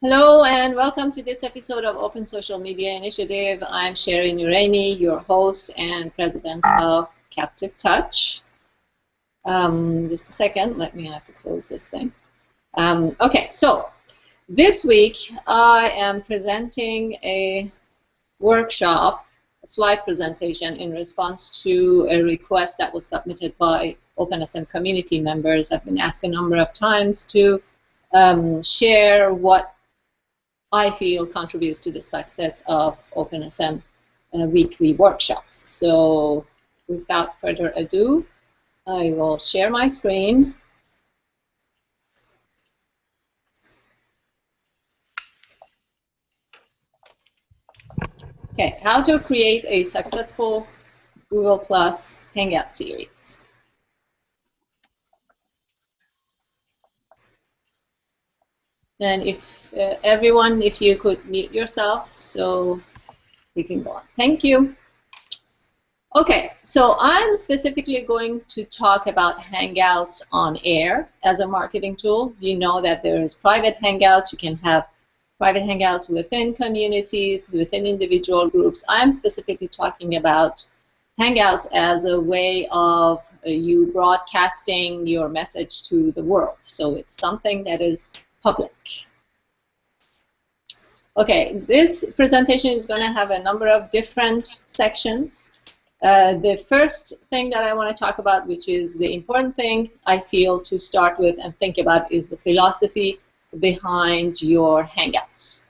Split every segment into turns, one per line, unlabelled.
Hello and welcome to this episode of Open Social Media Initiative. I'm Sherry Nouraini, your host and president of Captive Touch. Just a second, I have to close this thing. Okay, so this week I am presenting a workshop, a slide presentation in response to a request that was submitted by OpenSM community members. I've been asked a number of times to share what I feel contributes to the success of OpenSM weekly workshops. So without further ado, I will share my screen. Okay, how to create a successful Google Plus Hangout series. And if everyone, if you could mute yourself so we can go on. Thank you. Okay, so I'm specifically going to talk about Hangouts on air as a marketing tool. You know that there is private Hangouts. You can have private Hangouts within communities, within individual groups. I'm specifically talking about Hangouts as a way of you broadcasting your message to the world. So it's something that is public. Okay, this presentation is going to have a number of different sections. The first thing that I want to talk about, which is the important thing I feel to start with and think about, is the philosophy behind your Hangouts.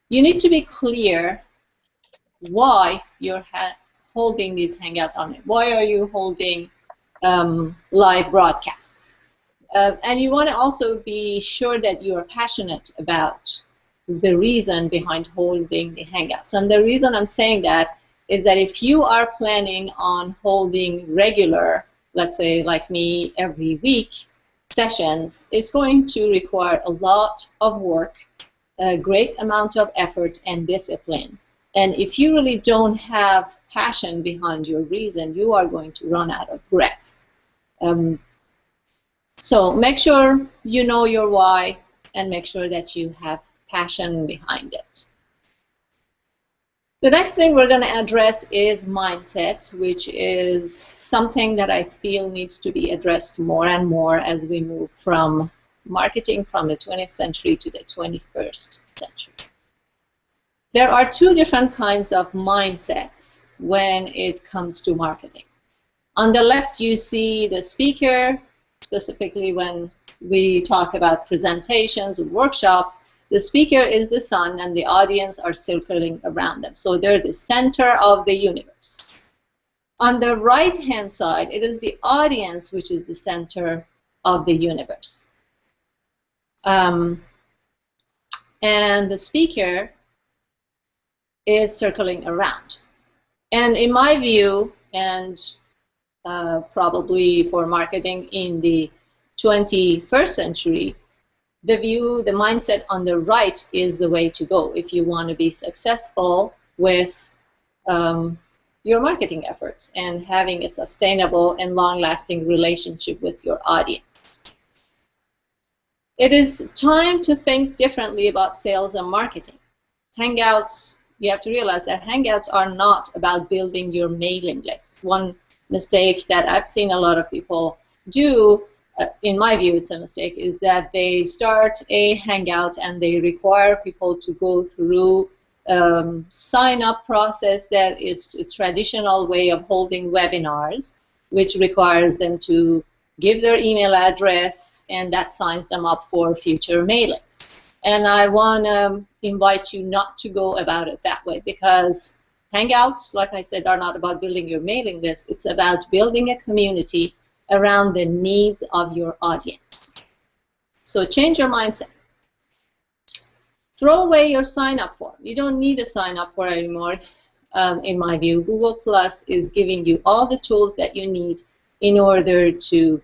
You need to be clear why you're holding these Hangouts on it. Why are you holding live broadcasts? And you want to also be sure that you are passionate about the reason behind holding the Hangouts. And the reason I'm saying that is that if you are planning on holding regular, let's say like me, every week sessions, it's going to require a lot of work, a great amount of effort and discipline. And if you really don't have passion behind your reason, you are going to run out of breath. So make sure you know your why and make sure that you have passion behind it. The next thing we're going to address is mindset, which is something that I feel needs to be addressed more and more as we move from marketing from the 20th century to the 21st century. There are two different kinds of mindsets when it comes to marketing. On the left, you see the speaker, specifically when we talk about presentations and workshops. The speaker is the sun and the audience are circling around them. So they're the center of the universe. On the right-hand side, it is the audience which is the center of the universe. And the speaker is circling around. And in my view, and probably for marketing in the 21st century, the mindset on the right is the way to go if you want to be successful with your marketing efforts and having a sustainable and long-lasting relationship with your audience. It is time to think differently about sales and marketing. Hangouts, you have to realize that Hangouts are not about building your mailing list. One mistake that I've seen a lot of people do, in my view it's a mistake, is that they start a Hangout and they require people to go through sign-up process that is a traditional way of holding webinars, which requires them to give their email address, and that signs them up for future mailings. And I want to invite you not to go about it that way, because Hangouts, like I said, are not about building your mailing list. It's about building a community around the needs of your audience. So change your mindset. Throw away your sign-up form. You don't need a sign-up form anymore, in my view. Google Plus is giving you all the tools that you need in order to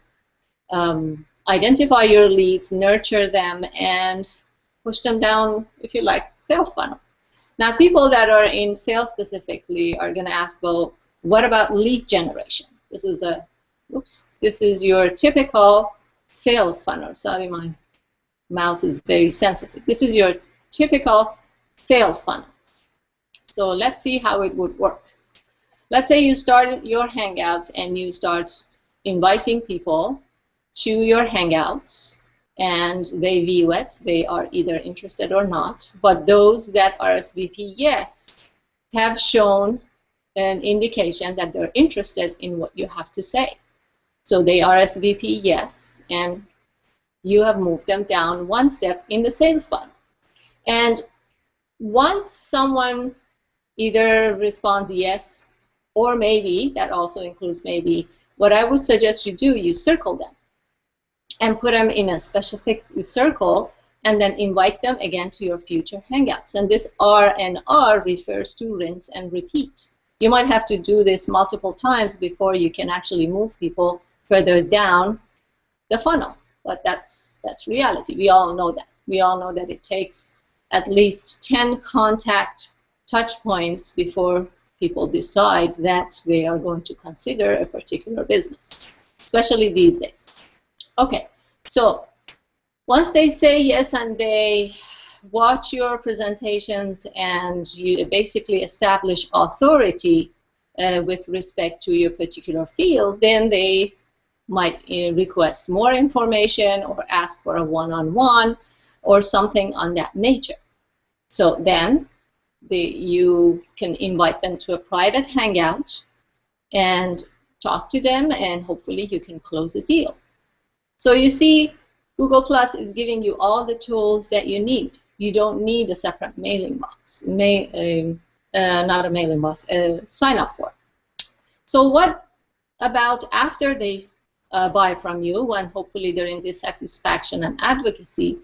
identify your leads, nurture them, and push them down, if you like, sales funnel. Now, people that are in sales specifically are going to ask, well, what about lead generation? This is a, oops, this is your typical sales funnel. Sorry, my mouse is very sensitive. This is your typical sales funnel. So let's see how it would work. Let's say you start your Hangouts and you start inviting people to your Hangouts, and they view it. They are either interested or not. But those that RSVP yes have shown an indication that they're interested in what you have to say. So they RSVP yes, and you have moved them down one step in the sales funnel. And once someone either responds yes or maybe, that also includes maybe, what I would suggest you do, you circle them and put them in a specific circle and then invite them again to your future Hangouts. And this R&R refers to rinse and repeat. You might have to do this multiple times before you can actually move people further down the funnel. But that's reality. We all know that. We all know that it takes at least 10 contact touch points before people decide that they are going to consider a particular business, especially these days. Okay, so once they say yes and they watch your presentations and you basically establish authority with respect to your particular field, then they might request more information or ask for a one-on-one or something on that nature. So then you can invite them to a private Hangout and talk to them, and hopefully you can close a deal. So you see, Google Plus is giving you all the tools that you need. You don't need a separate mailing box, not a mailing box, a sign-up form. So what about after they buy from you, when hopefully they're in this satisfaction and advocacy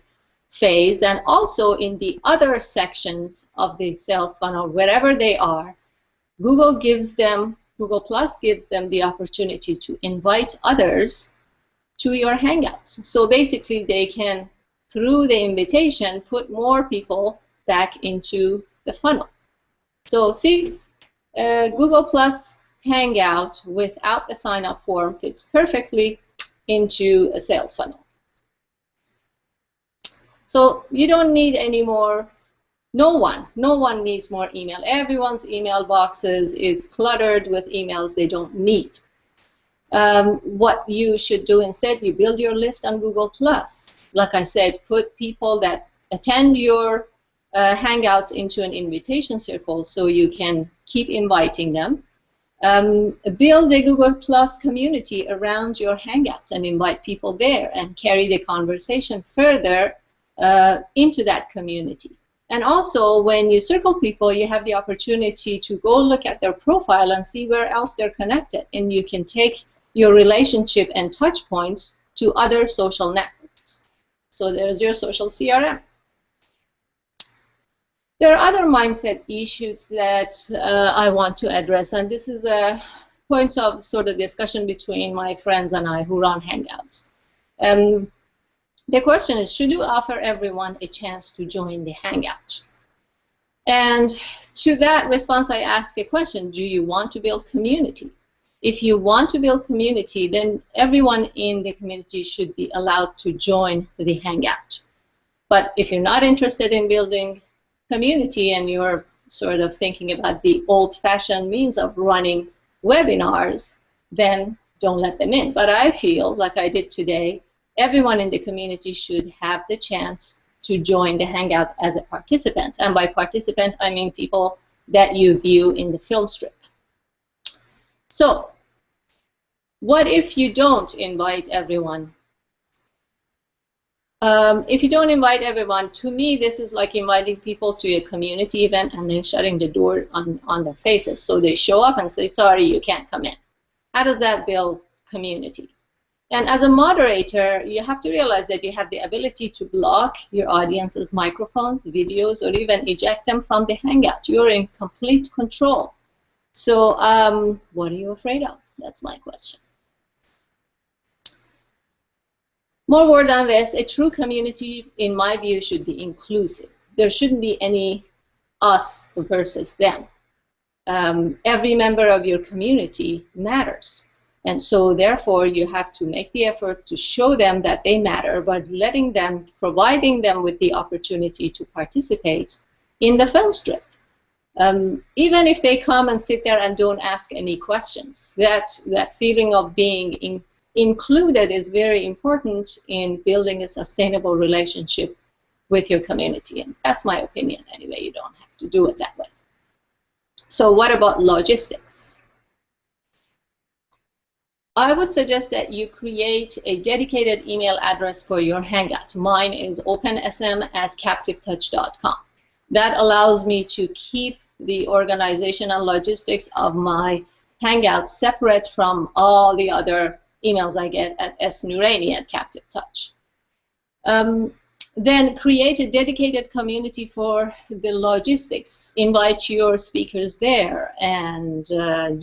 phase, and also in the other sections of the sales funnel, wherever they are, Google Plus gives them the opportunity to invite others to your Hangouts. So basically they can, through the invitation, put more people back into the funnel. So see, Google Plus Hangout without a sign-up form fits perfectly into a sales funnel. So you don't need any more. No one needs more email. Everyone's email boxes is cluttered with emails they don't need. What you should do instead, you build your list on Google Plus. Like I said, put people that attend your Hangouts into an invitation circle so you can keep inviting them. Build a Google Plus community around your Hangouts and invite people there and carry the conversation further into that community. And also, when you circle people, you have the opportunity to go look at their profile and see where else they're connected, and you can take your relationship and touch points to other social networks. So there's your social CRM. There are other mindset issues that I want to address, and this is a point of sort of discussion between my friends and I who run Hangouts. The question is, should you offer everyone a chance to join the Hangout? And to that response, I ask a question: do you want to build community? If you want to build community, then everyone in the community should be allowed to join the Hangout. But if you're not interested in building community and you're sort of thinking about the old-fashioned means of running webinars, then don't let them in. But I feel, like I did today, everyone in the community should have the chance to join the Hangout as a participant. And by participant, I mean people that you view in the film strip. So, what if you don't invite everyone? If you don't invite everyone, to me, this is like inviting people to a community event and then shutting the door on their faces. So they show up and say, sorry, you can't come in. How does that build community? And as a moderator, you have to realize that you have the ability to block your audience's microphones, videos, or even eject them from the Hangout. You're in complete control. So what are you afraid of? That's my question. More word on this. A true community, in my view, should be inclusive. There shouldn't be any us versus them. Every member of your community matters. And so therefore you have to make the effort to show them that they matter, but providing them with the opportunity to participate in the film strip. Even if they come and sit there and don't ask any questions, that feeling of being included is very important in building a sustainable relationship with your community. And that's my opinion anyway. You don't have to do it that way. So what about logistics? I would suggest that you create a dedicated email address for your Hangout. Mine is opensm@captivetouch.com. That allows me to keep the organization and logistics of my Hangout separate from all the other emails I get at snouraini@captivetouch. Then create a dedicated community for the logistics. Invite your speakers there, and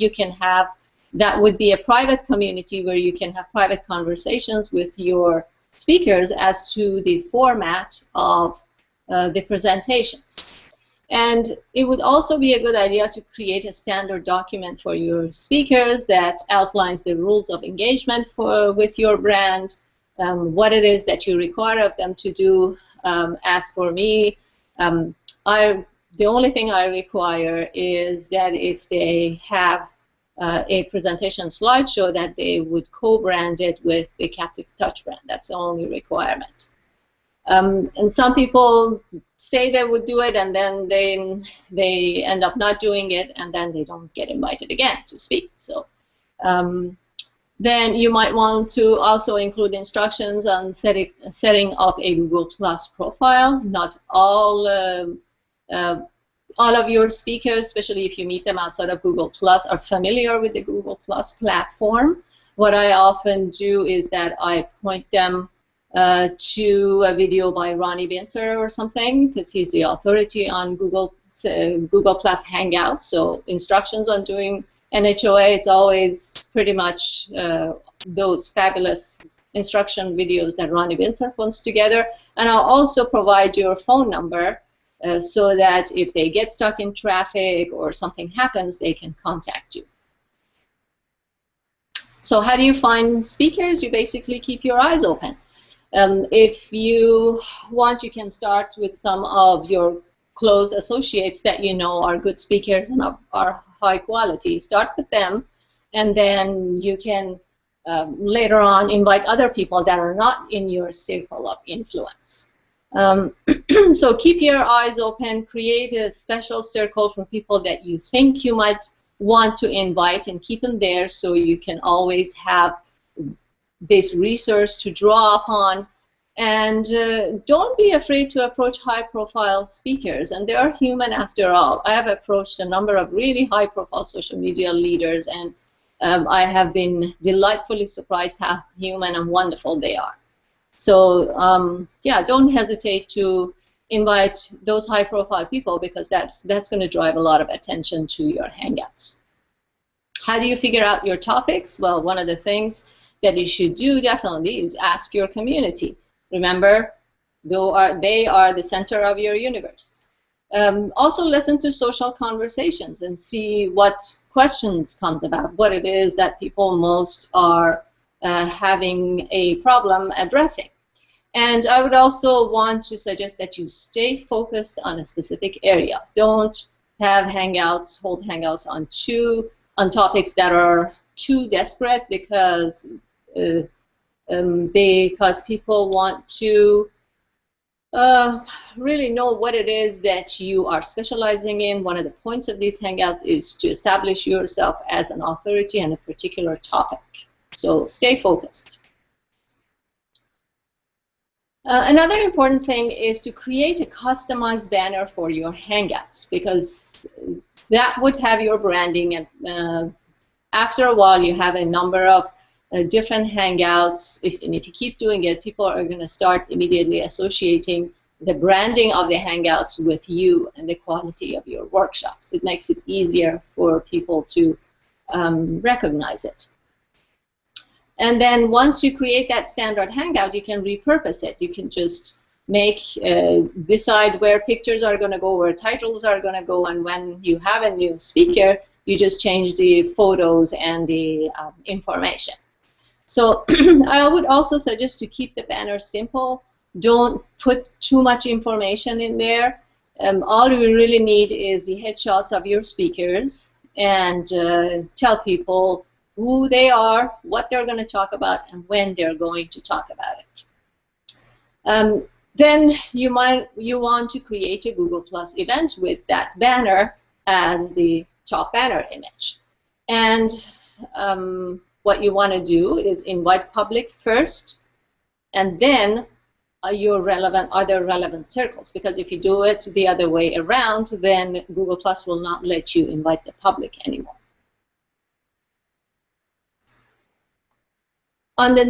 you can have, that would be a private community where you can have private conversations with your speakers as to the format of the presentations. And it would also be a good idea to create a standard document for your speakers that outlines the rules of engagement with your brand, what it is that you require of them to do. As for me, the only thing I require is that if they have a presentation slideshow, that they would co-brand it with the Captive Touch brand. That's the only requirement. And some people say they would do it, and then they end up not doing it, and then they don't get invited again to speak. So then you might want to also include instructions on setting up a Google Plus profile. Not all of your speakers, especially if you meet them outside of Google Plus, are familiar with the Google Plus platform. What I often do is that I point them to a video by Ronnie Bincer or something, because he's the authority on Google Plus Hangout. So instructions on doing NHOA, it's always pretty much those fabulous instruction videos that Ronnie Bincer puts together. And I'll also provide your phone number so that if they get stuck in traffic or something happens, they can contact you. So how do you find speakers? You basically keep your eyes open. If you want, you can start with some of your close associates that you know are good speakers and are high quality. Start with them, and then you can later on invite other people that are not in your circle of influence. So keep your eyes open, create a special circle for people that you think you might want to invite, and keep them there so you can always have this resource to draw upon. And don't be afraid to approach high-profile speakers, and they are human after all. I have approached a number of really high-profile social media leaders, and I have been delightfully surprised how human and wonderful they are. So yeah, don't hesitate to invite those high-profile people, because that's going to drive a lot of attention to your Hangouts. How do you figure out your topics? Well, one of the things that you should do definitely is ask your community. Remember, they are the center of your universe. Also listen to social conversations and see what questions comes about, what it is that people most are having a problem addressing. And I would also want to suggest that you stay focused on a specific area. Don't have Hangouts, hold Hangouts on topics that are too desperate, because people want to really know what it is that you are specializing in. One of the points of these Hangouts is to establish yourself as an authority on a particular topic. So stay focused. Another important thing is to create a customized banner for your Hangouts, because that would have your branding, and after a while you have a number of different Hangouts. And if you keep doing it, people are going to start immediately associating the branding of the Hangouts with you and the quality of your workshops. It makes it easier for people to recognize it. And then once you create that standard Hangout, you can repurpose it. You can just decide where pictures are going to go, where titles are going to go, and when you have a new speaker, You just change the photos and the information. So I would also suggest to keep the banner simple. Don't put too much information in there. All we really need is the headshots of your speakers, and tell people who they are, what they're going to talk about, and when they're going to talk about it. Then you want to create a Google Plus event with that banner as the top banner image. And what you want to do is invite public first, and then your other relevant circles. Because if you do it the other way around, then Google Plus will not let you invite the public anymore. On the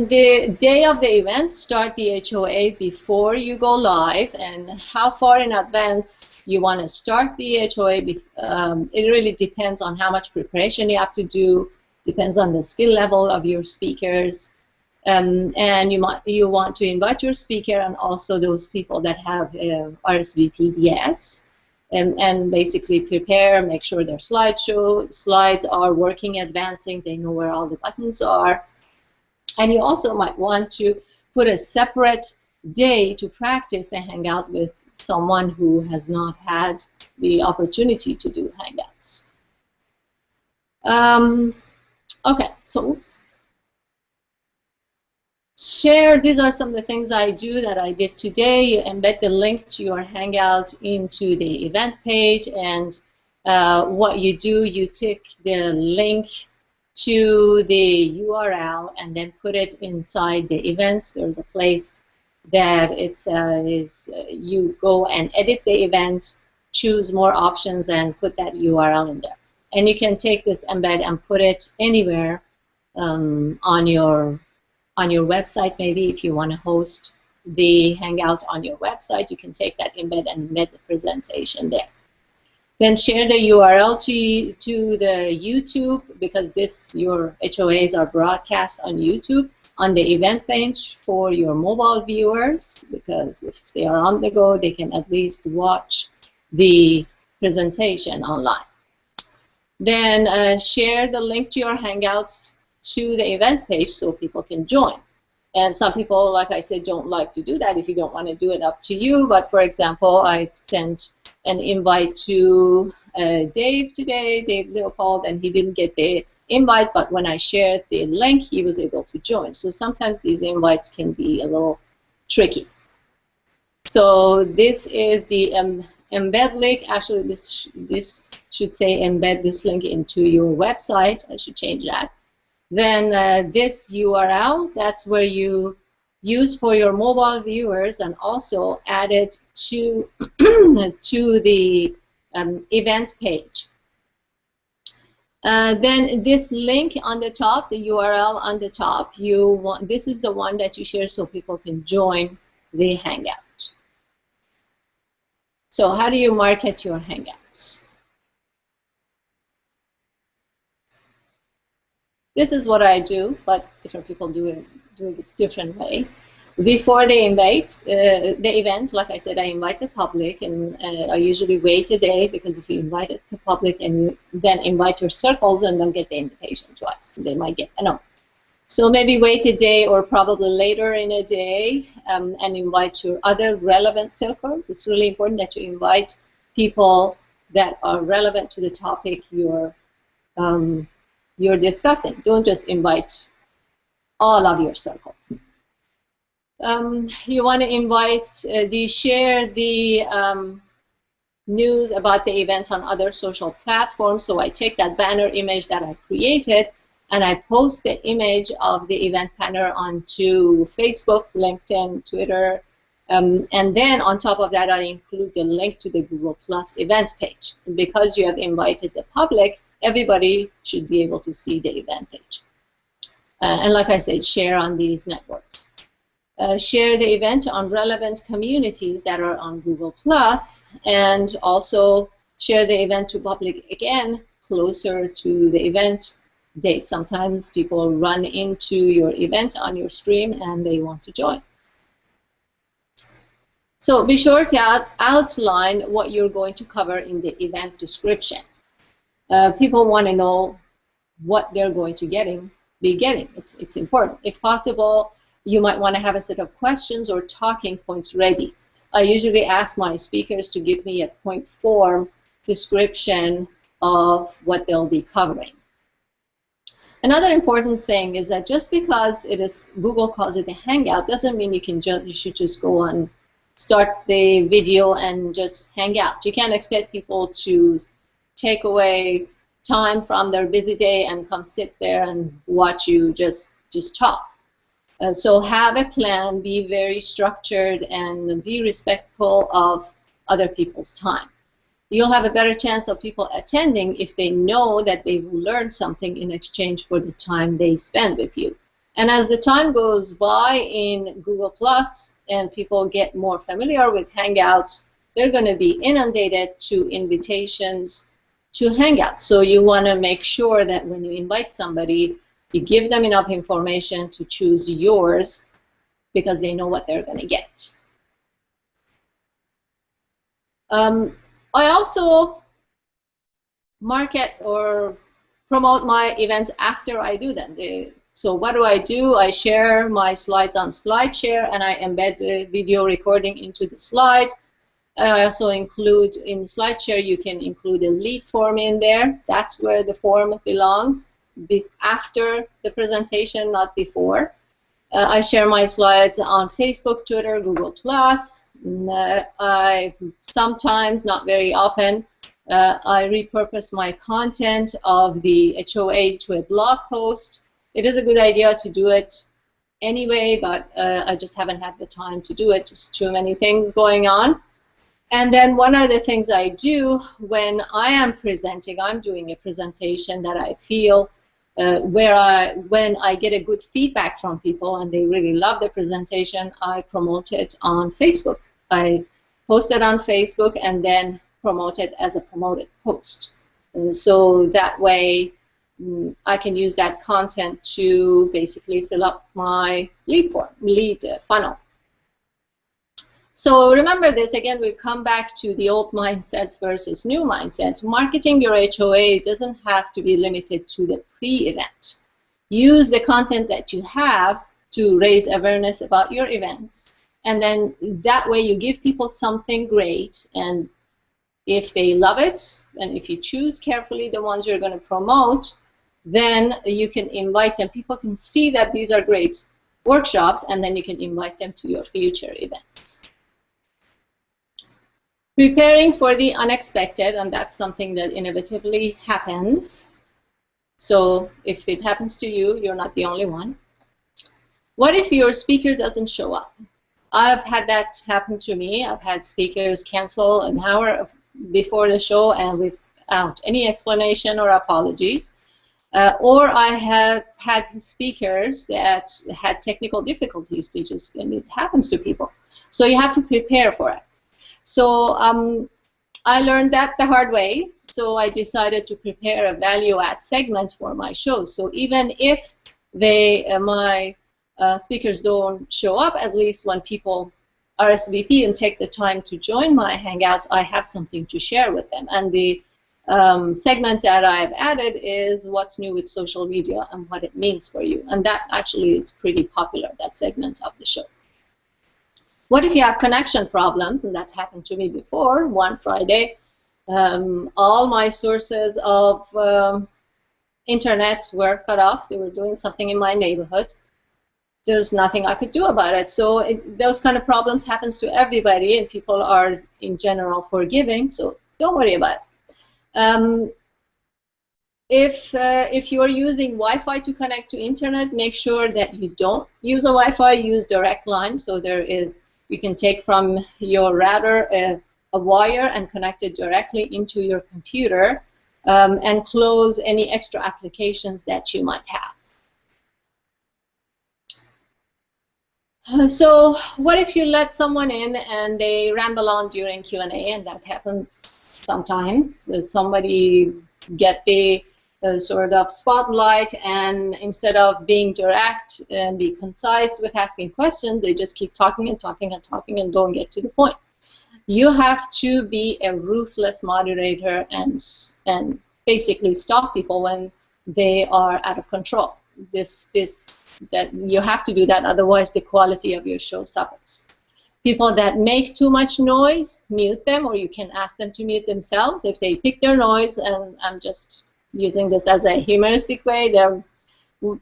day of the event, start the HOA before you go live. And how far in advance you want to start the HOA, it really depends on how much preparation you have to do, depends on the skill level of your speakers. And you want to invite your speaker and also those people that have RSVP'd yes, and basically prepare, make sure their slides are working, advancing, they know where all the buttons are. And you also might want to put a separate day to practice a hangout with someone who has not had the opportunity to do hangouts. Okay, so oops. Share, these are some of the things I do that I did today. You embed the link to your hangout into the event page, and what you do, you take the link to the URL and then put it inside the event. There's a place that you go and edit the event, choose more options, and put that URL in there. And you can take this embed and put it anywhere on your website. Maybe if you want to host the hangout on your website, you can take that embed and embed the presentation there. Then share the URL to the YouTube, because your HOAs are broadcast on YouTube on the event page for your mobile viewers, because if they are on the go, they can at least watch the presentation online. Then share the link to your Hangouts to the event page so people can join. And some people, like I said, don't like to do that. If you don't want to do it, up to you. But for example, I sent an invite to Dave today, Dave Leopold, and he didn't get the invite, but when I shared the link, he was able to join. So sometimes these invites can be a little tricky. So this is the embed link. Actually, this should say embed this link into your website. I should change that. Then this URL, that's where you use for your mobile viewers, and also add it to to the events page. Then this link on the top, the URL on the top, this is the one that you share so people can join the Hangout. So how do you market your Hangouts? This is what I do, but different people do it a different way. Before the events, like I said, I invite the public, and I usually wait a day, because if you invite it to public and you then invite your circles, and they'll get the invitation twice. They might get a no. So maybe wait a day, or probably later in a day, and invite your other relevant circles. It's really important that you invite people that are relevant to the topic you're discussing. Don't just invite all of your circles. You want to invite share the news about the event on other social platforms. So I take that banner image that I created, and I post the image of the event banner onto Facebook, LinkedIn, Twitter, and then on top of that, I include the link to the Google Plus event page. And because you have invited the public, everybody should be able to see the event page. And like I said, share on these networks. Share the event on relevant communities that are on Google Plus, and also share the event to public again closer to the event date. Sometimes people run into your event on your stream and they want to join. So be sure to outline what you're going to cover in the event description. People want to know what they're going to be getting. It's important. If possible, you might want to have a set of questions or talking points ready. I usually ask my speakers to give me a point form description of what they'll be covering. Another important thing is that just because it is, Google calls it a hangout, doesn't mean you should just go on, start the video and just hang out. You can't expect people to take away time from their busy day and come sit there and watch you just talk. So have a plan, be very structured, and be respectful of other people's time. You'll have a better chance of people attending if they know that they will learn something in exchange for the time they spend with you. And as the time goes by in Google Plus and people get more familiar with Hangouts, they're going to be inundated to invitations to Hangouts. So you want to make sure that when you invite somebody, you give them enough information to choose yours because they know what they're going to get. I also market or promote my events after I do them. So what do? I share my slides on SlideShare, and I embed the video recording into the slide. And I also include, in SlideShare, you can include a lead form in there. That's where the form belongs, after the presentation, not before. I share my slides on Facebook, Twitter, Google+. I sometimes, not very often, I repurpose my content of the HOA to a blog post. It is a good idea to do it anyway, but I just haven't had the time to do it. Just too many things going on. And then one of the things I do when I am presenting, I'm doing a presentation that I feel when I get a good feedback from people and they really love the presentation, I promote it on Facebook. I post it on Facebook and then promote it as a promoted post. So that way I can use that content to basically fill up my lead funnel. So remember this, again, we come back to the old mindsets versus new mindsets. Marketing your HOA doesn't have to be limited to the pre-event. Use the content that you have to raise awareness about your events. And then that way you give people something great, and if they love it, and if you choose carefully the ones you're going to promote, then you can invite them. People can see that these are great workshops, and then you can invite them to your future events. Preparing for the unexpected, and that's something that inevitably happens. So if it happens to you, you're not the only one. What if your speaker doesn't show up? I've had that happen to me. I've had speakers cancel an hour before the show and without any explanation or apologies. Or I have had speakers that had technical difficulties. And it happens to people. So you have to prepare for it. So I learned that the hard way. So I decided to prepare a value-add segment for my show. So even if my speakers don't show up, at least when people RSVP and take the time to join my Hangouts, I have something to share with them. And the segment that I've added is what's new with social media and what it means for you. And that actually is pretty popular, that segment of the show. What if you have connection problems? And that's happened to me before. One Friday, all my sources of internet were cut off. They were doing something in my neighborhood. There's nothing I could do about it. So those kind of problems happens to everybody, and people are in general forgiving, so don't worry about it. If you're using Wi-Fi to connect to internet, make sure that you don't use a Wi-Fi, use direct line. So you can take from your router a wire and connect it directly into your computer, and close any extra applications that you might have. So what if you let someone in and they ramble on during Q&A, and that happens sometimes. Somebody get the sort of spotlight, and instead of being direct and be concise with asking questions, they just keep talking and talking and talking and don't get to the point. You have to be a ruthless moderator and basically stop people when they are out of control. That you have to do that, otherwise the quality of your show suffers. People that make too much noise, mute them, or you can ask them to mute themselves if they pick their noise. And I'm just using this as a humoristic way.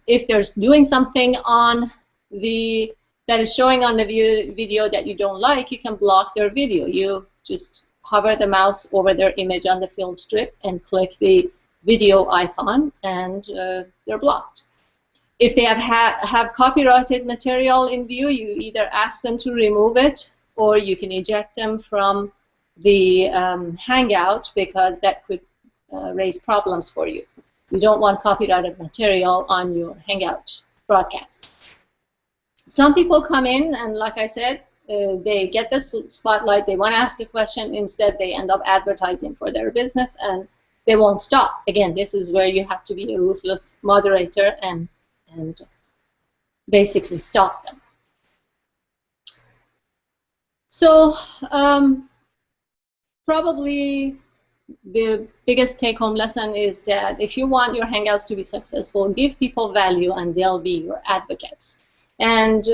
If they're doing something on that is showing on the video that you don't like, you can block their video. You just hover the mouse over their image on the film strip and click the video icon, and they're blocked. If they have copyrighted material in view, you either ask them to remove it, or you can eject them from the hangout, because that could raise problems for you. You don't want copyrighted material on your hangout broadcasts. Some people come in and, like I said, they get the spotlight, they want to ask a question, instead they end up advertising for their business, and they won't stop. Again, this is where you have to be a ruthless moderator and basically stop them. So probably the biggest take-home lesson is that if you want your Hangouts to be successful, give people value and they'll be your advocates. And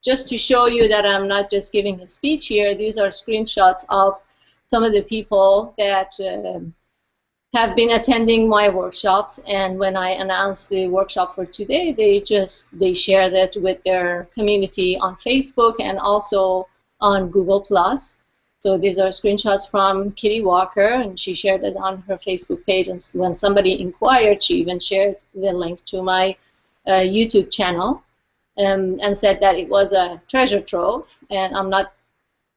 just to show you that I'm not just giving a speech here, these are screenshots of some of the people that have been attending my workshops, and when I announced the workshop for today, they shared it with their community on Facebook and also on Google+. So these are screenshots from Kitty Walker, and she shared it on her Facebook page, and when somebody inquired, she even shared the link to my YouTube channel, and said that it was a treasure trove. And I'm not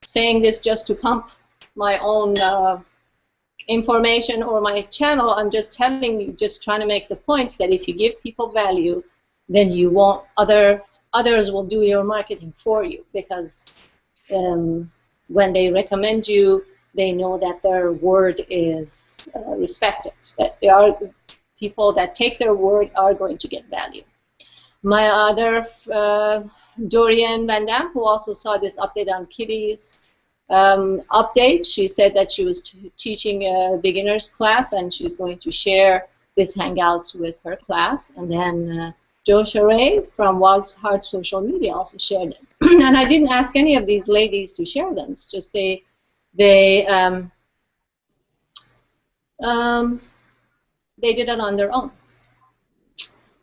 saying this just to pump my own information or my channel. I'm just telling you, just trying to make the point that if you give people value, then you won't, others will do your marketing for you, because when they recommend you, they know that their word is respected, that there are people that take their word are going to get value. My other Dorian Van Dam, who also saw this update on Kitty's update, she said that she was teaching a beginner's class, and she's going to share this hangout with her class. And then Joe Sherry from Wild's Heart Social Media also shared it. And I didn't ask any of these ladies to share them. It's just they did it on their own.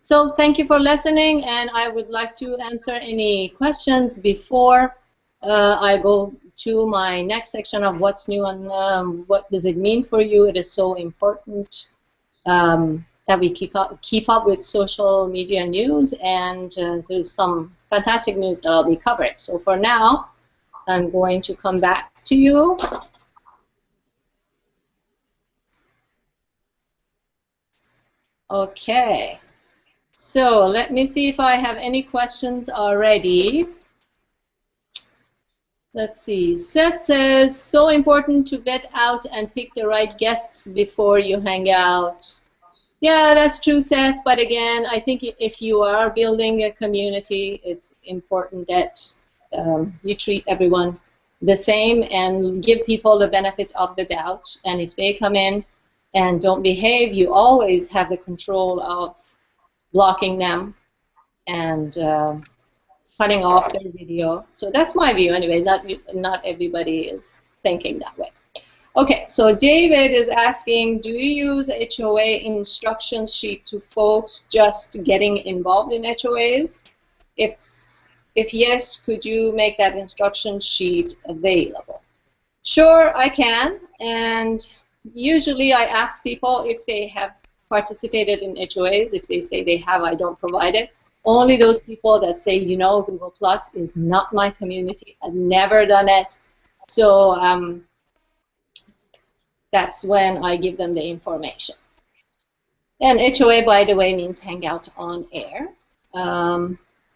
So thank you for listening, and I would like to answer any questions before I go to my next section of what's new and what does it mean for you. It is so important that we keep up with social media news, and there's some fantastic news that I'll be covering. So for now, I'm going to come back to you. Okay. So let me see if I have any questions already. Let's see. Seth says, so important to vet out and pick the right guests before you hang out. Yeah, that's true, Seth. But again, I think if you are building a community, it's important that you treat everyone the same and give people the benefit of the doubt. And if they come in and don't behave, you always have the control of blocking them and cutting off their video. So that's my view anyway. Not everybody is thinking that way. Okay, so David is asking, do you use HOA instruction sheet to folks just getting involved in HOAs? If yes, could you make that instruction sheet available? Sure, I can. And usually I ask people if they have participated in HOAs. If they say they have, I don't provide it. Only those people that say, you know, Google Plus is not my community, I've never done it. So that's when I give them the information. And HOA, by the way, means Hangout on Air.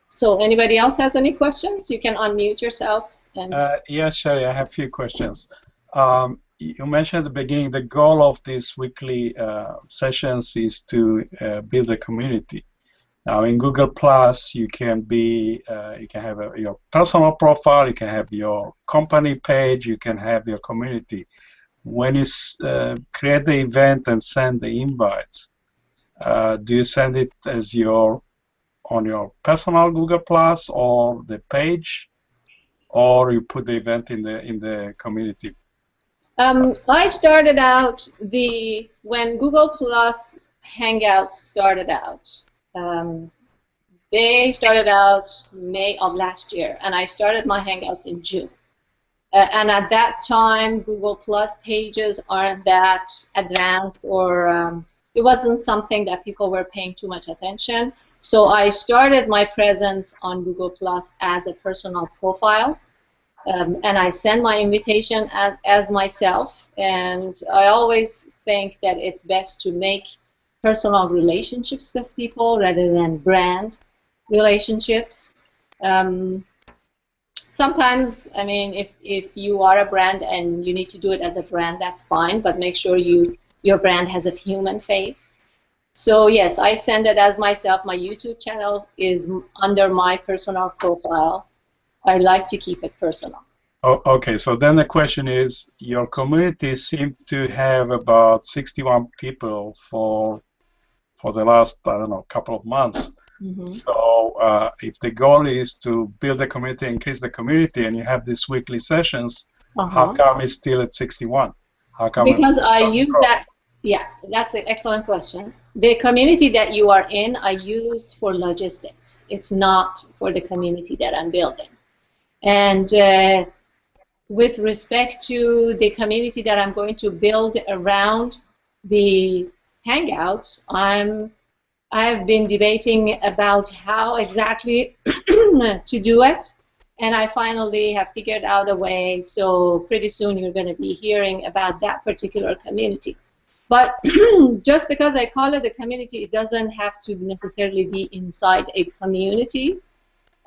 So anybody else has any questions? You can unmute yourself. And
yeah, Sherry, I have a few questions. You mentioned at the beginning the goal of these weekly sessions is to build a community. Now in Google Plus, you can have your personal profile, you can have your company page, you can have your community. when you create the event and send the invites, do you send it as on your personal Google Plus or the page, or you put the event in the community?
I started out when Google Plus Hangouts started out. They started out May of last year, and I started my Hangouts in June. And at that time, Google Plus pages aren't that advanced, or it wasn't something that people were paying too much attention. So I started my presence on Google Plus as a personal profile. And I send my invitation as myself, and I always think that it's best to make personal relationships with people rather than brand relationships. Sometimes, I mean, if you are a brand and you need to do it as a brand, that's fine, but make sure your brand has a human face. So yes, I send it as myself. My YouTube channel is under my personal profile. I like to keep it personal.
Oh, okay, so then the question is, your community seemed to have about 61 people for the last, I don't know, couple of months. Mm-hmm. So if the goal is to build a community, increase the community, and you have these weekly sessions, how come it's still at 61? How come?
Because I use that. Yeah, that's an excellent question. The community that you are in, I used for logistics. It's not for the community that I'm building. And with respect to the community that I'm going to build around the Hangouts, I've been debating about how exactly to do it, and I finally have figured out a way. So pretty soon you're going to be hearing about that particular community. But just because I call it a community, it doesn't have to necessarily be inside a community.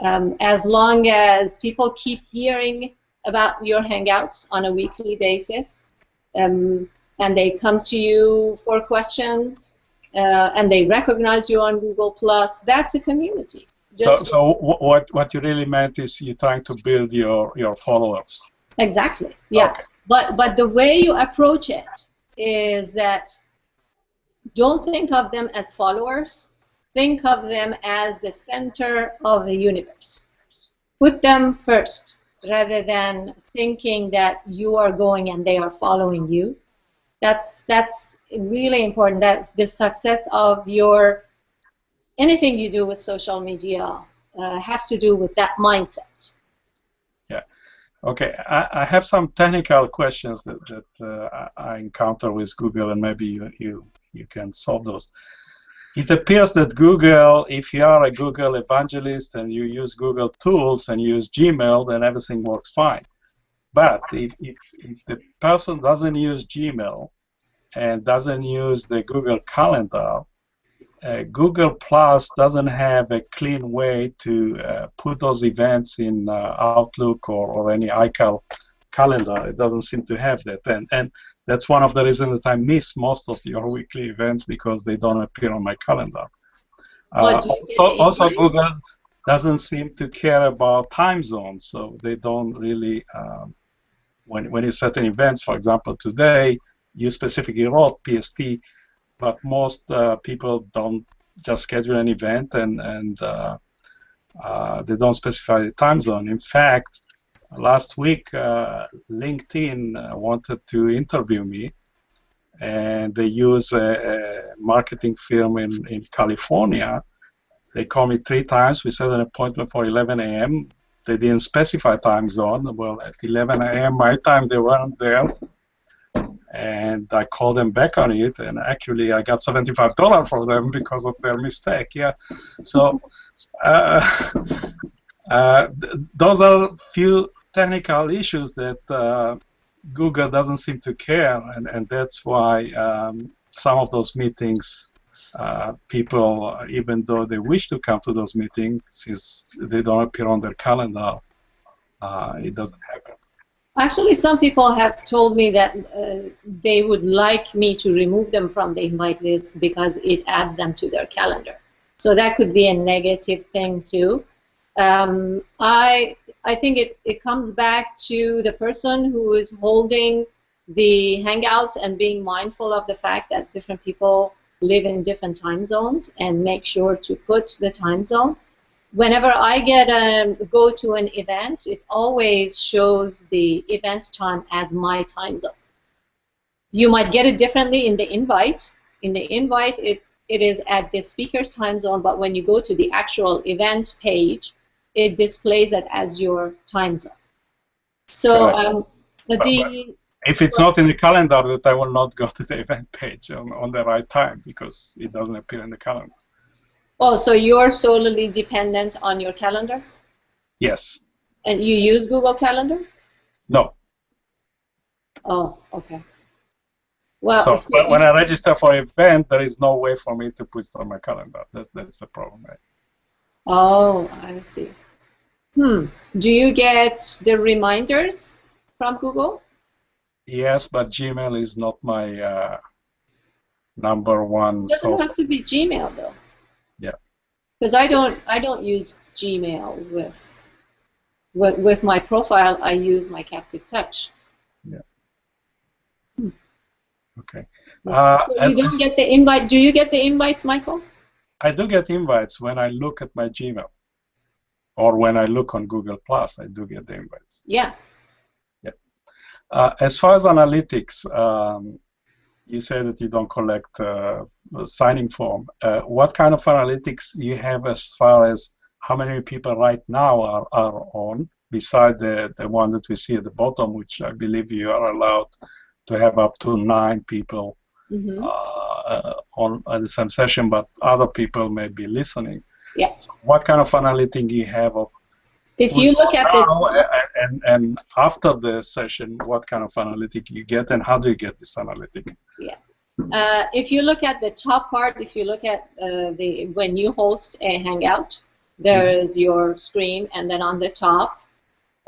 As long as people keep hearing about your Hangouts on a weekly basis, and they come to you for questions, and they recognize you on Google Plus, that's a community.
So what you really meant is you're trying to build your followers.
Exactly. Yeah. Okay. But the way you approach it is that don't think of them as followers. Think of them as the center of the universe. Put them first, rather than thinking that you are going and they are following you. That's really important. That the success of anything you do with social media has to do with that mindset.
Yeah. Okay. I have some technical questions that I encounter with Google, and maybe you can solve those. It appears that Google, if you are a Google evangelist and you use Google tools and use Gmail, then everything works fine. But if the person doesn't use Gmail and doesn't use the Google Calendar, Google Plus doesn't have a clean way to put those events in Outlook or any iCal calendar. It doesn't seem to have that, and that's one of the reasons that I miss most of your weekly events, because they don't appear on my calendar. Also, Google doesn't seem to care about time zones, so they don't really. When you set an event, for example, today, you specifically wrote PST, but most people don't just schedule an event and they don't specify the time zone. In fact, last week, LinkedIn wanted to interview me, and they use a marketing firm in California. They called me 3 times. We set an appointment for 11 a.m. They didn't specify time zone. Well, at 11 a.m. my time, they weren't there. And I called them back on it, and actually I got $75 for them because of their mistake. Yeah, so those are few technical issues that Google doesn't seem to care, and that's why some of those meetings, people, even though they wish to come to those meetings, since they don't appear on their calendar, it doesn't happen.
Actually, some people have told me that they would like me to remove them from the invite list because it adds them to their calendar. So that could be a negative thing too. I think it comes back to the person who is holding the Hangouts and being mindful of the fact that different people live in different time zones, and make sure to put the time zone. Whenever I go to an event, it always shows the event time as my time zone. You might get it differently in the invite. In the invite, it is at the speaker's time zone, but when you go to the actual event page, it displays it as your time zone. So
but if it's not in the calendar, that I will not go to the event page on the right time because it doesn't appear in the calendar.
Oh, so you're solely dependent on your calendar?
Yes.
And you use Google Calendar?
No.
Oh, okay. Well,
so when I register for an event, there is no way for me to put it on my calendar. That's the problem, right?
Oh, I see. Do you get the reminders from Google?
Yes, but Gmail is not my number one source.
It doesn't have to be Gmail though.
Yeah.
Because I don't use Gmail with my profile. I use my Captive Touch.
Yeah. Okay.
So you don't get the invite. Do you get the invites, Michael?
I do get invites when I look at my Gmail, or when I look on Google Plus. I do get the invites.
Yeah.
Yeah. As far as analytics, you say that you don't collect the signing form. What kind of analytics you have as far as how many people right now are on, beside the one that we see at the bottom, which I believe you are allowed to have up to 9 people on the same session, but other people may be listening.
Yeah.
So what kind of analytic you have of
if you look at
and after the session, what kind of analytic you get, and how do you get this analytic?
Yeah. If you look at the top part, if you look at when you host a Hangout, there is your screen, and then on the top,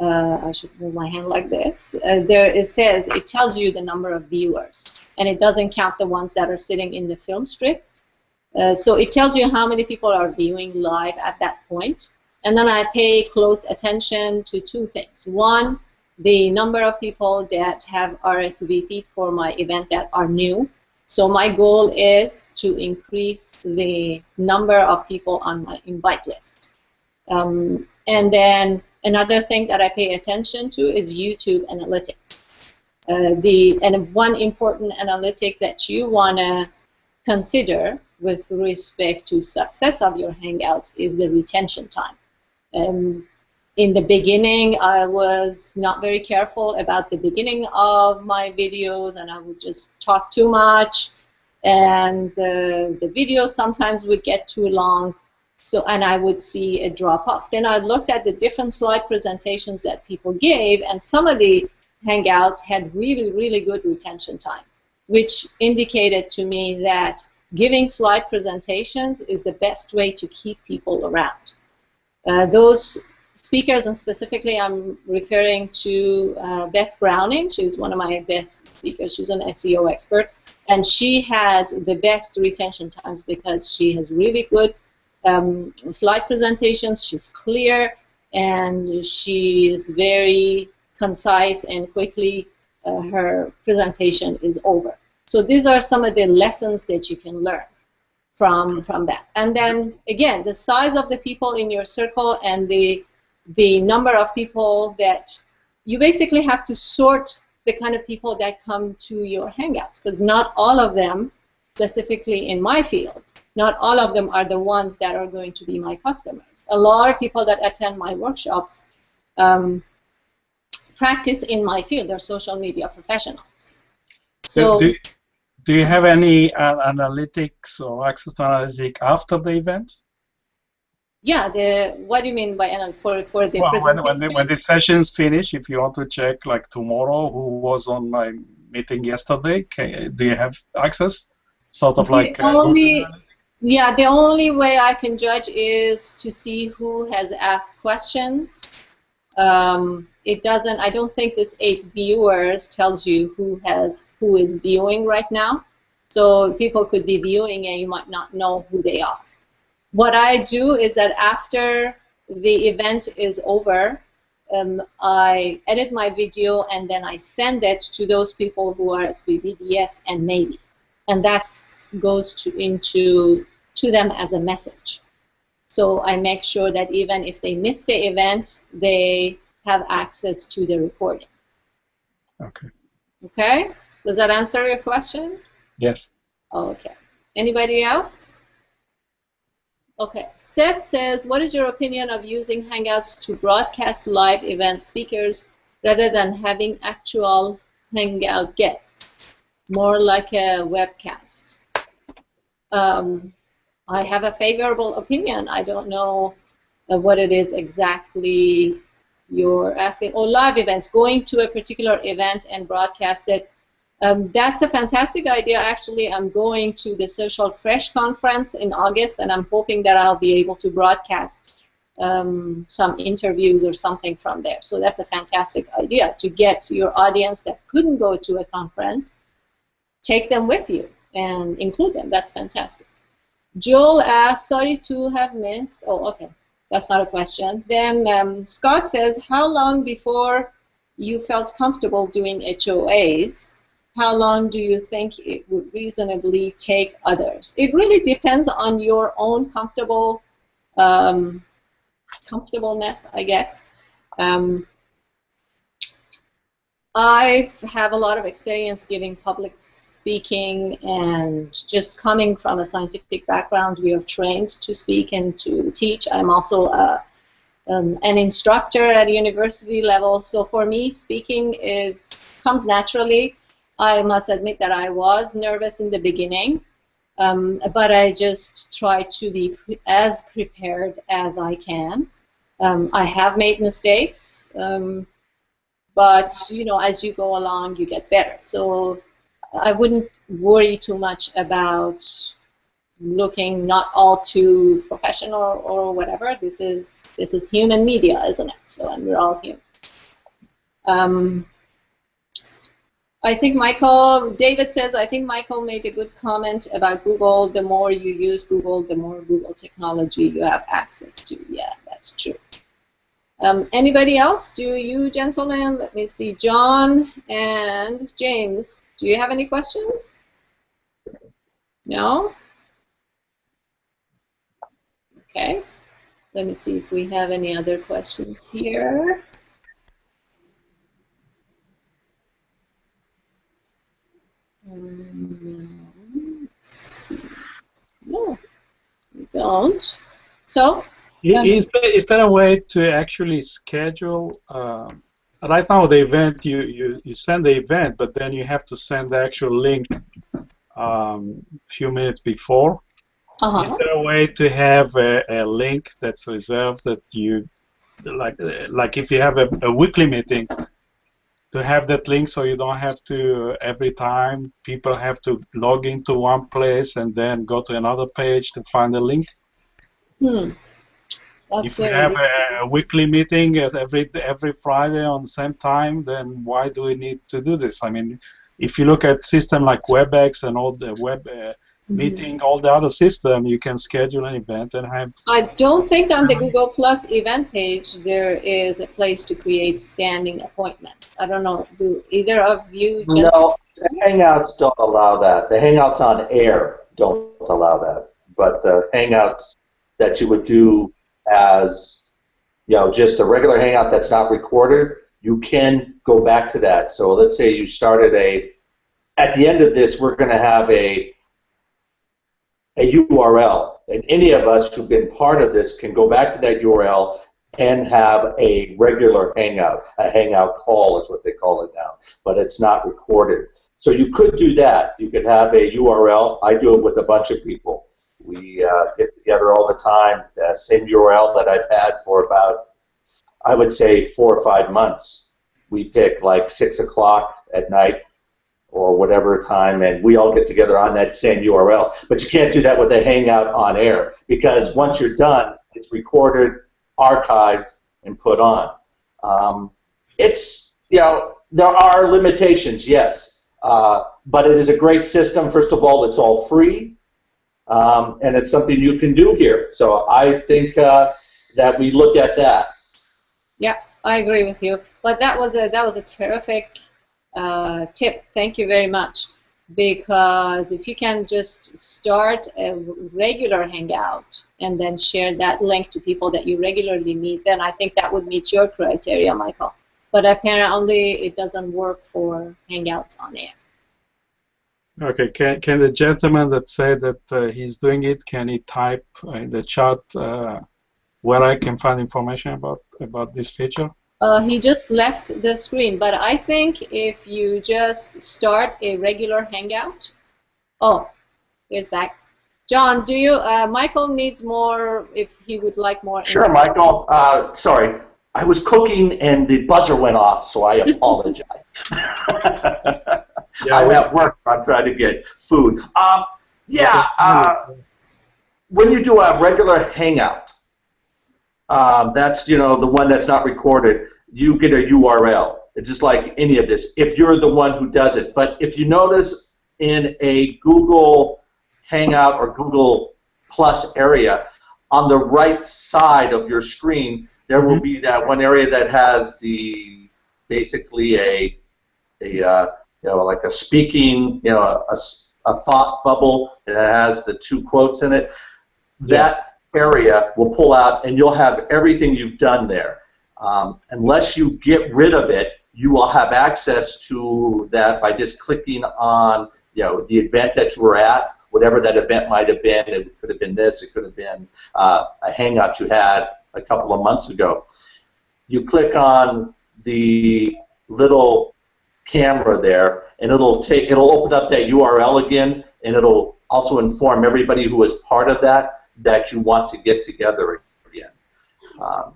I should move my hand like this. It tells you the number of viewers, and it doesn't count the ones that are sitting in the film strip. So it tells you how many people are viewing live at that point. And then I pay close attention to 2 things. One, the number of people that have RSVP'd for my event that are new. So my goal is to increase the number of people on my invite list. And then another thing that I pay attention to is YouTube analytics. And one important analytic that you want to consider with respect to success of your Hangouts is the retention time. In the beginning, I was not very careful about the beginning of my videos, and I would just talk too much, and the videos sometimes would get too long, and I would see a drop off. Then I looked at the different slide presentations that people gave, and some of the Hangouts had really, really good retention time, which indicated to me that giving slide presentations is the best way to keep people around. Those speakers, and specifically I'm referring to Beth Browning. She's one of my best speakers. She's an SEO expert, and she had the best retention times because she has really good slide presentations. She's clear, and she is very concise, and quickly her presentation is over. So these are some of the lessons that you can learn from that. And then again, the size of the people in your circle and the number of people that you basically have to sort the kind of people that come to your Hangouts, because not all of them, specifically in my field, not all of them are the ones that are going to be my customers. A lot of people that attend my workshops practice in my field. They're social media professionals. So
do you have any analytics or access to analytics after the event?
Yeah, what do you mean by for the
presentation? When the sessions finish, if you want to check, like tomorrow, who was on my meeting yesterday, do you have access? Sort of like
yeah, the only way I can judge is to see who has asked questions. It doesn't. I don't think this 8 viewers tells you who is viewing right now. So people could be viewing and you might not know who they are. What I do is that after the event is over, I edit my video and then I send it to those people who are SVBDS and Navy, and that goes to them as a message. So I make sure that even if they miss the event, they have access to the recording.
Okay.
Okay? Does that answer your question?
Yes.
Okay. Anybody else? Okay. Seth says, what is your opinion of using Hangouts to broadcast live event speakers rather than having actual Hangout guests? More like a webcast. I have a favorable opinion. I don't know what it is exactly you're asking. Oh, live events, going to a particular event and broadcast it. That's a fantastic idea. Actually, I'm going to the Social Fresh conference in August, and I'm hoping that I'll be able to broadcast some interviews or something from there. So that's a fantastic idea, to get your audience that couldn't go to a conference, take them with you and include them. That's fantastic. Joel asked, sorry to have missed. Oh, okay. That's not a question. Then Scott says, how long before you felt comfortable doing HOAs? How long do you think it would reasonably take others? It really depends on your own comfortableness, I guess. I have a lot of experience giving public speaking, and just coming from a scientific background, we are trained to speak and to teach. I'm also an instructor at university level, so for me, speaking comes naturally. I must admit that I was nervous in the beginning, but I just try to be as prepared as I can. I have made mistakes. But, you know, as you go along, you get better. So I wouldn't worry too much about looking not all too professional or whatever. This is human media, isn't it? So, and we're all human. I think David says, I think Michael made a good comment about Google. The more you use Google, the more Google technology you have access to. Yeah, that's true. Anybody else? Do you gentlemen? Let me see. John and James, do you have any questions? No? Okay. Let me see if we have any other questions here. Let's see. No, we don't. So,
Is there a way to actually schedule? Right now, the event you send the event, but then you have to send the actual link few minutes before. Is there a way to have a link that's reserved that you like if you have a weekly meeting, to have that link so you don't have to every time people have to log into one place and then go to another page to find the link? If we have a weekly meeting every Friday on the same time, then why do we need to do this? I mean, if you look at system like WebEx and all the web meeting, all the other system, you can schedule an event and have...
I don't think on the Google Plus event page there is a place to create standing appointments. I don't know. Do either of you...
No, the Hangouts don't allow that. The Hangouts on air don't allow that. But the Hangouts that you would do as, you know, just a regular Hangout that's not recorded, you can go back to that. So let's say you started at the end of this, we're going to have a URL, and any of us who've been part of this can go back to that URL and have a regular Hangout. A Hangout call is what they call it now, but it's not recorded. So you could do that. You could have a URL. I do it with a bunch of people. We get together all the time, the same URL that I've had for about, I would say, 4 or 5 months. We pick like 6 o'clock at night or whatever time, and we all get together on that same URL. But you can't do that with a Hangout on air, because once you're done, it's recorded, archived, and put on. It's, you know, there are limitations, yes, but it is a great system. First of all, it's all free. And it's something you can do here. So I think that we look at that.
Yeah, I agree with you. But that was a terrific tip. Thank you very much. Because if you can just start a regular hangout and then share that link to people that you regularly meet, then I think that would meet your criteria, Michael. But apparently it doesn't work for hangouts on air.
Okay, can the gentleman that said that he's doing it, can he type in the chat where I can find information about this feature?
He just left the screen, but I think if you just start a regular hangout. Oh, he's back. John, do you? Michael needs more. If he would like more.
Sure, Michael. Sorry, I was cooking and the buzzer went off, so I apologize.
Yeah,
I'm at work. I'm trying to get food. When you do a regular hangout, that's the one that's not recorded. You get a URL. It's just like any of this. If you're the one who does it, but if you notice in a Google Hangout or Google Plus area, on the right side of your screen, there will be that one area that has basically like a speaking, a thought bubble, and it has the 2 quotes in it. That area will pull out, and you'll have everything you've done there. Unless you get rid of it, you will have access to that by just clicking on the event that you were at, whatever that event might have been. It could have been this, it could have been a hangout you had a couple of months ago. You click on the little camera there, and it'll open up that URL again, and it'll also inform everybody who is part of that you want to get together again.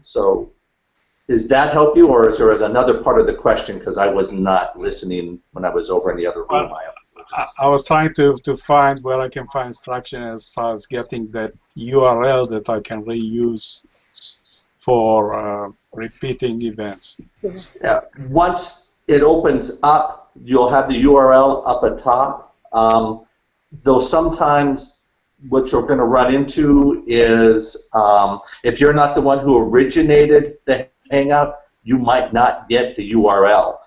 So does that help you, or is there another part of the question, because I was not listening when I was over in the other room?
I was trying to find where I can find instruction as far as getting that URL that I can reuse for repeating events.
Yeah. Once it opens up, you'll have the URL up at top. Though sometimes what you're going to run into is if you're not the one who originated the Hangout, you might not get the URL.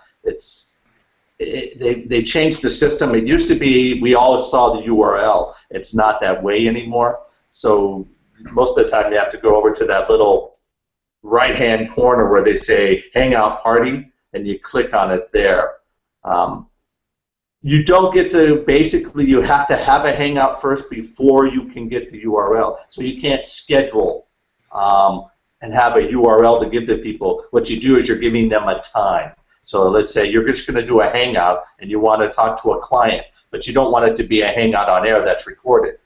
They changed the system. It used to be we all saw the URL. It's not that way anymore. So most of the time you have to go over to that little right-hand corner where they say Hangout Party, and you click on it there. You don't get to, basically you have to have a Hangout first before you can get the URL. So you can't schedule and have a URL to give to people. What you do is you're giving them a time. So let's say you're just going to do a Hangout and you want to talk to a client, but you don't want it to be a Hangout on air that's recorded.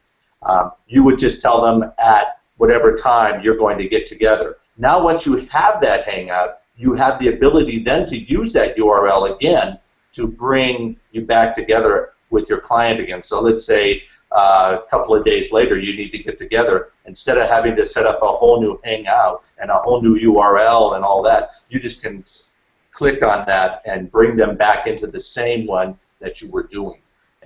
You would just tell them at whatever time you're going to get together. Now once you have that Hangout, you have the ability then to use that URL again to bring you back together with your client again. So let's say a couple of days later you need to get together. Instead of having to set up a whole new Hangout and a whole new URL and all that, you just can click on that and bring them back into the same one that you were doing.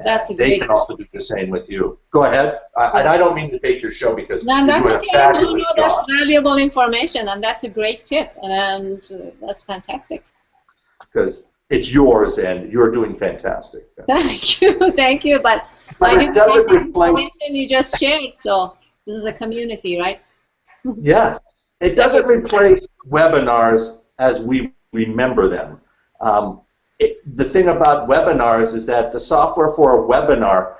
That's a
they
great
can also do the same with you. Go ahead. And I don't mean to take your show because
no,
you're
that's
doing
okay.
a fabulous job.
That's valuable information, and that's a great tip, and that's fantastic.
Because it's yours, and you're doing fantastic.
Thank you. But I didn't get the information you just shared, so this is a community, right?
Yeah. It doesn't replace webinars as we remember them. The thing about webinars is that the software for a webinar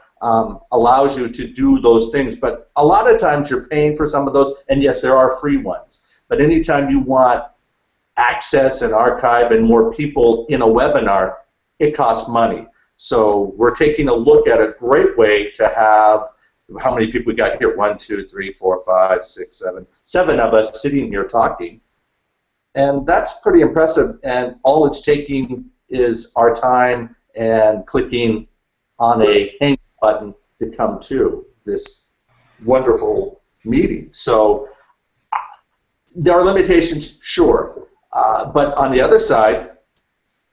allows you to do those things, but a lot of times you're paying for some of those, and yes, there are free ones. But anytime you want access and archive and more people in a webinar, it costs money. So we're taking a look at a great way to have, how many people we got here? 1, 2, 3, 4, 5, 6, 7. 7 of us sitting here talking. And that's pretty impressive, and all it's taking is our time and clicking on a hang button to come to this wonderful meeting. So there are limitations, sure, but on the other side,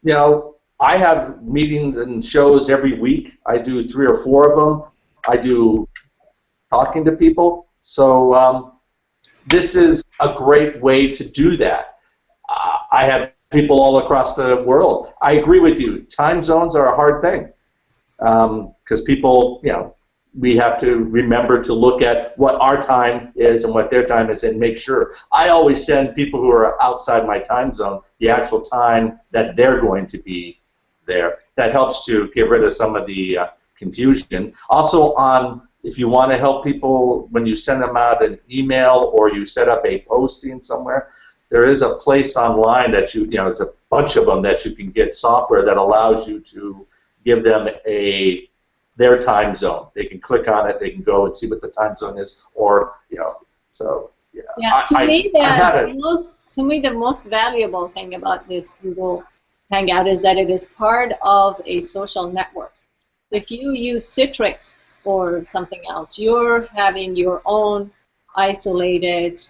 I have meetings and shows every week. I do 3 or 4 of them. I do talking to people. So this is a great way to do that. I have people all across the world. I agree with you. Time zones are a hard thing because people, you know, we have to remember to look at what our time is and what their time is and make sure. I always send people who are outside my time zone the actual time that they're going to be there. That helps to get rid of some of the confusion. Also, if you want to help people when you send them out an email or you set up a posting somewhere, there is a place online that you know, it's a bunch of them that you can get software that allows you to give them their time zone. They can click on it, they can go and see what the time zone is, or, you know, so, yeah.
Yeah, to me, the most valuable thing about this Google Hangout is that it is part of a social network. If you use Citrix or something else, you're having your own isolated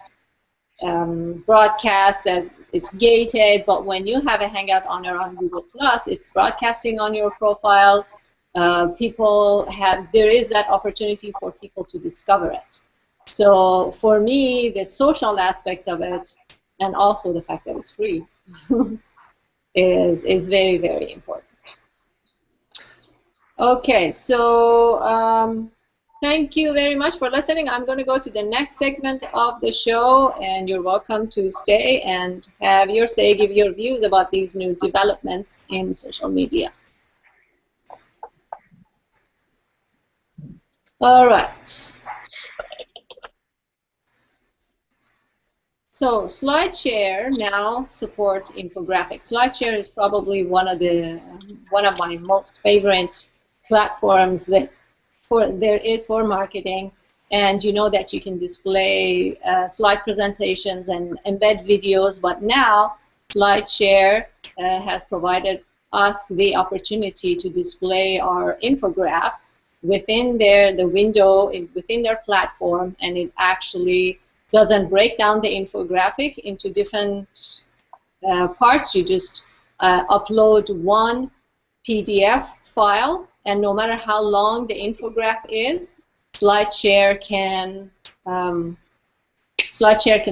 broadcast that it's gated, but when you have a Hangout on Google Plus, it's broadcasting on your profile. There is that opportunity for people to discover it. So for me, the social aspect of it, and also the fact that it's free, is very, very important. Okay, so thank you very much for listening. I'm going to go to the next segment of the show, and you're welcome to stay and have your say, give your views about these new developments in social media. All right. So SlideShare now supports infographics. SlideShare is probably one of my most favorite platforms that there is for marketing, and you know that you can display slide presentations and embed videos, but now SlideShare has provided us the opportunity to display our infographics within within their platform, and it actually doesn't break down the infographic into different parts. You just upload one PDF file, and no matter how long the infographic is, SlideShare can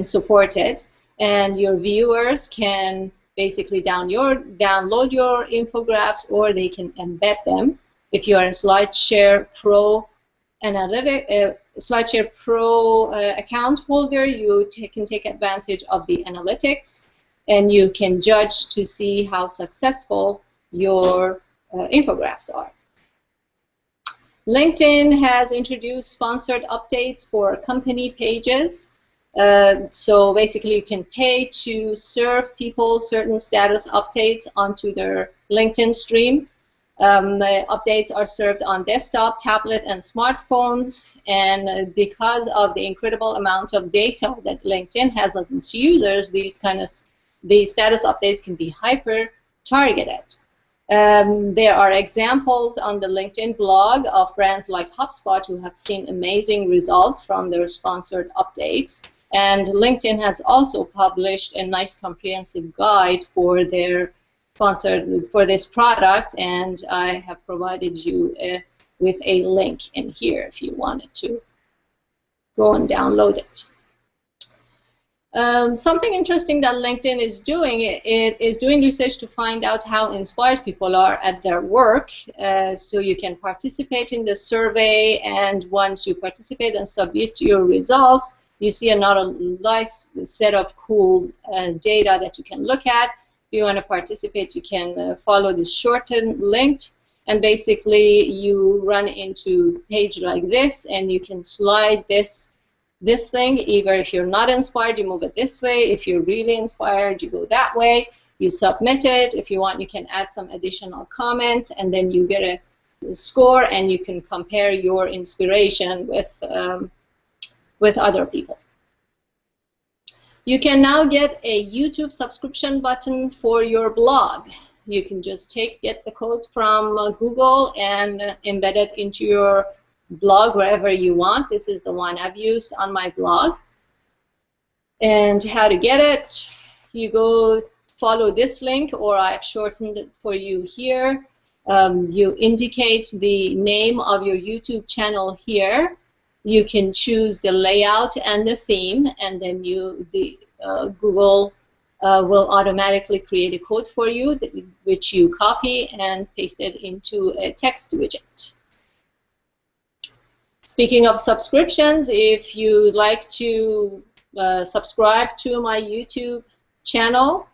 support it, and your viewers can basically download your infographics, or they can embed them. If you are a SlideShare Pro account holder, you can take advantage of the analytics, and you can judge to see how successful your infographics are. LinkedIn has introduced sponsored updates for company pages. So basically, you can pay to serve people certain status updates onto their LinkedIn stream. The updates are served on desktop, tablet, and smartphones, and because of the incredible amount of data that LinkedIn has of its users, these status updates can be hyper-targeted. There are examples on the LinkedIn blog of brands like HubSpot who have seen amazing results from their sponsored updates, and LinkedIn has also published a nice comprehensive guide for their sponsored for this product, and I have provided you with a link in here if you wanted to go and download it. Something interesting that LinkedIn is doing, it is doing research to find out how inspired people are at their work. So you can participate in the survey, and once you participate and submit your results, you see another nice set of cool data that you can look at. If you want to participate, you can follow the shortened link, and basically you run into a page like this, and you can slide this thing. Either if you're not inspired, you move it this way. If you're really inspired, you go that way. You submit it. If you want, you can add some additional comments, and then you get a score, and you can compare your inspiration with other people. You can now get a YouTube subscription button for your blog. You can just get the code from Google and embed it into your blog wherever you want. This is the one I've used on my blog. And how to get it, you go follow this link, or I've shortened it for you here. You indicate the name of your YouTube channel here. You can choose the layout and the theme, and then Google will automatically create a code for you, which you copy and paste it into a text widget. Speaking of subscriptions, if you'd like to subscribe to my YouTube channel,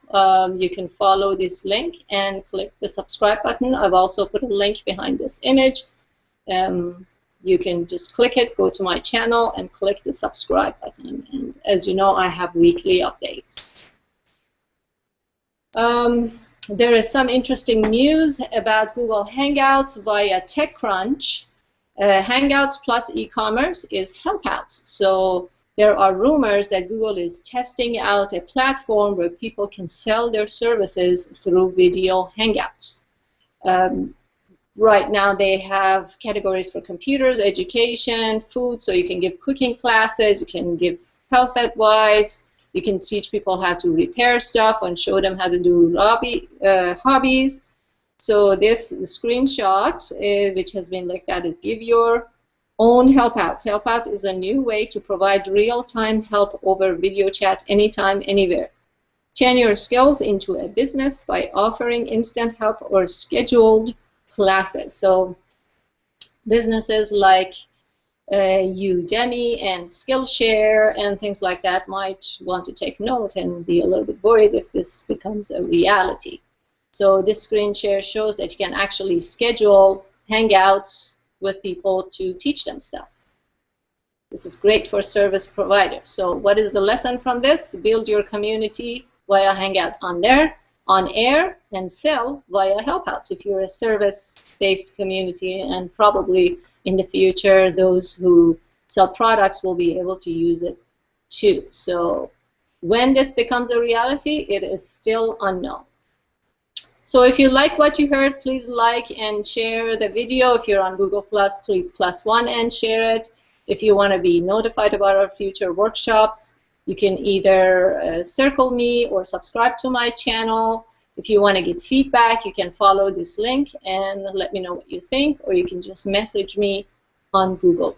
you can follow this link and click the subscribe button. I've also put a link behind this image. You can just click it, go to my channel, and click the subscribe button. And as you know, I have weekly updates. There is some interesting news about Google Hangouts via TechCrunch. Hangouts plus e-commerce is HelpOut. So there are rumors that Google is testing out a platform where people can sell their services through video hangouts. Right now they have categories for computers, education, food, so you can give cooking classes, you can give health advice, you can teach people how to repair stuff and show them how to do hobbies. So this screenshot, which has been looked at, is give your own HelpOut. HelpOut is a new way to provide real-time help over video chat anytime, anywhere. Turn your skills into a business by offering instant help or scheduled classes. So businesses like Udemy and Skillshare and things like that might want to take note and be a little bit worried if this becomes a reality. So this screen share shows that you can actually schedule hangouts with people to teach them stuff. This is great for service providers. So what is the lesson from this? Build your community via Hangout on air, and sell via HelpOuts if you're a service-based community, and probably in the future those who sell products will be able to use it too. So when this becomes a reality, it is still unknown. So if you like what you heard, please like and share the video. If you're on Google+, please +1 and share it. If you want to be notified about our future workshops, you can either circle me or subscribe to my channel. If you want to get feedback, you can follow this link and let me know what you think, or you can just message me on Google+.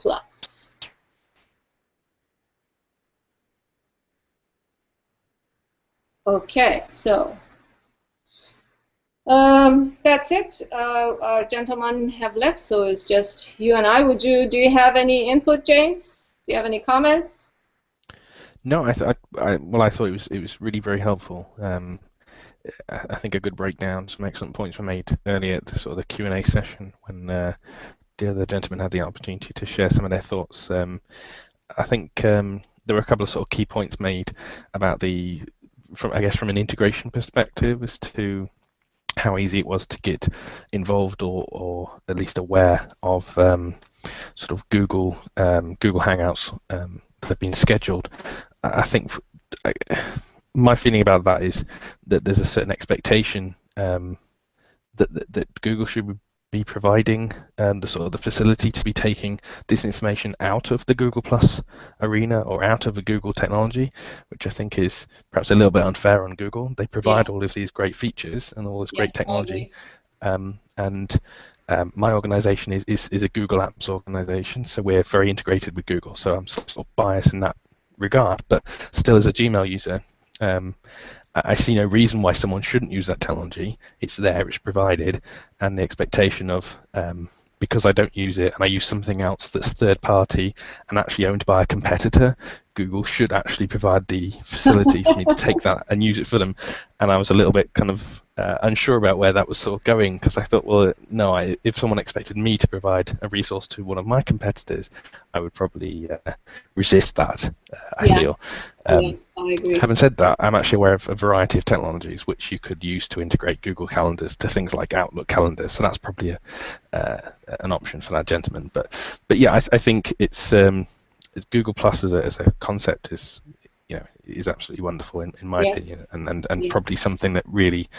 Okay, so that's it. Our gentlemen have left, so it's just you and I. Do you have any input, James? Do you have any comments?
No, I thought it was really very helpful. I think a good breakdown, some excellent points were made earlier at the sort of the Q&A session when the other gentlemen had the opportunity to share some of their thoughts. I think there were a couple of sort of key points made about from an integration perspective as to how easy it was to get involved or at least aware of sort of Google Hangouts that have been scheduled. I think my feeling about that is that there's a certain expectation that Google should be providing the sort of the facility to be taking this information out of the Google Plus arena or out of the Google technology, which I think is perhaps a little bit unfair on Google. They provide all of these great features and all this great technology, and my organization is a Google Apps organization, so we're very integrated with Google, so I'm sort of biased in that regard, but still as a Gmail user, I see no reason why someone shouldn't use that technology. It's there, it's provided, and the expectation of, because I don't use it and I use something else that's third party and actually owned by a competitor, Google should actually provide the facility for me to take that and use it for them. And I was a little bit kind of unsure about where that was sort of going, because I thought, well, no, if someone expected me to provide a resource to one of my competitors, I would probably resist that, I feel.
I agree.
Having said that, I'm actually aware of a variety of technologies which you could use to integrate Google Calendars to things like Outlook calendars, so that's probably an option for that gentleman. But yeah, I think it's Google Plus as a concept is absolutely wonderful in my opinion, and probably something that really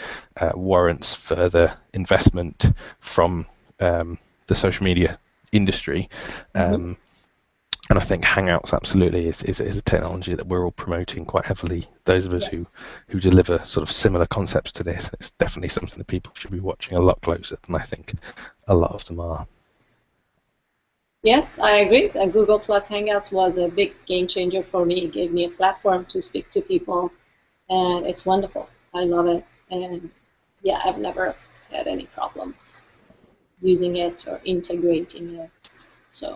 warrants further investment from the social media industry. And I think Hangouts absolutely is a technology that we're all promoting quite heavily. Those of us who deliver sort of similar concepts to this, it's definitely something that people should be watching a lot closer than I think a lot of them are.
Yes, I agree. Google Plus Hangouts was a big game changer for me. It gave me a platform to speak to people and it's wonderful. I love it, and yeah, I've never had any problems using it or integrating it. So,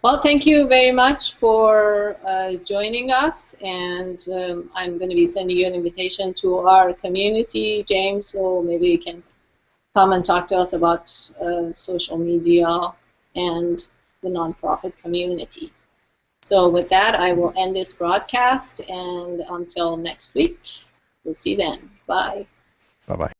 well, thank you very much for joining us, and I'm going to be sending you an invitation to our community, James, so maybe you can come and talk to us about social media and the nonprofit community. So with that, I will end this broadcast, and until next week, we'll see you then. Bye.
Bye-bye.